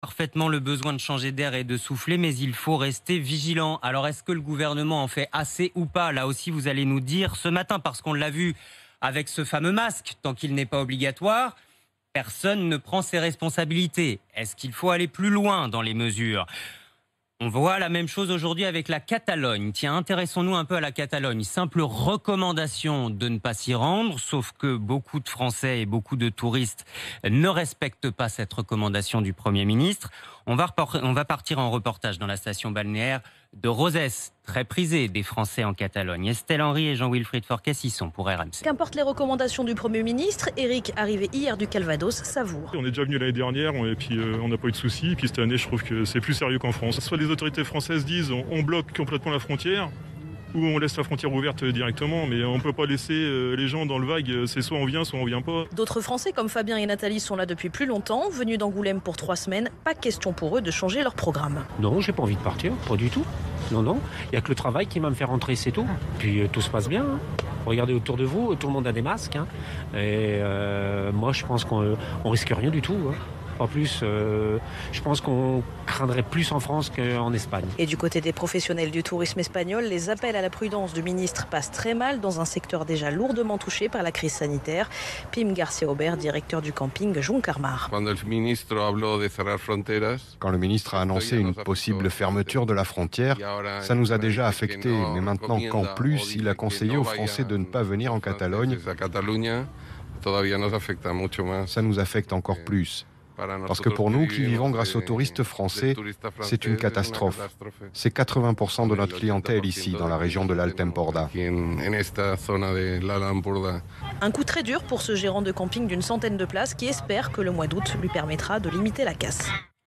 Parfaitement le besoin de changer d'air et de souffler, mais il faut rester vigilant. Alors, est-ce que le gouvernement en fait assez ou pas? Là aussi, vous allez nous dire ce matin, parce qu'on l'a vu avec ce fameux masque, tant qu'il n'est pas obligatoire, personne ne prend ses responsabilités. Est-ce qu'il faut aller plus loin dans les mesures? On voit la même chose aujourd'hui avec la Catalogne. Tiens, intéressons-nous un peu à la Catalogne. Simple recommandation de ne pas s'y rendre, sauf que beaucoup de Français et beaucoup de touristes ne respectent pas cette recommandation du Premier ministre. On va partir en reportage dans la station balnéaire de Rosès, très prisée des Français en Catalogne. Estelle Henry et Jean-Wilfried Forquet y sont pour RMC. Qu'importe les recommandations du Premier ministre, Eric, arrivé hier du Calvados, savoure. On est déjà venu l'année dernière et puis on n'a pas eu de soucis. Et puis cette année, je trouve que c'est plus sérieux qu'en France. Soit les autorités françaises disent on bloque complètement la frontière, ou on laisse la frontière ouverte directement, mais on ne peut pas laisser les gens dans le vague, c'est soit on vient pas. D'autres Français comme Fabien et Nathalie sont là depuis plus longtemps, venus d'Angoulême pour 3 semaines. Pas question pour eux de changer leur programme. Non, j'ai pas envie de partir, pas du tout. Non, il n'y a que le travail qui va me faire rentrer, c'est tout. Puis tout se passe bien. Regardez autour de vous, tout le monde a des masques. Et moi, je pense qu'on risque rien du tout. En plus, je pense qu'on craindrait plus en France qu'en Espagne. Et du côté des professionnels du tourisme espagnol, les appels à la prudence du ministre passent très mal dans un secteur déjà lourdement touché par la crise sanitaire. Pim Garcia-Aubert, directeur du camping Juncarmar. Quand le ministre a annoncé une possible fermeture de la frontière, ça nous a déjà affectés. Mais maintenant qu'en plus, il a conseillé aux Français de ne pas venir en Catalogne, ça nous affecte encore plus. Parce que pour nous qui vivons grâce aux touristes français, c'est une catastrophe. C'est 80% de notre clientèle ici, dans la région de l'Alt Empordà. Un coup très dur pour ce gérant de camping d'une centaine de places qui espère que le mois d'août lui permettra de limiter la casse.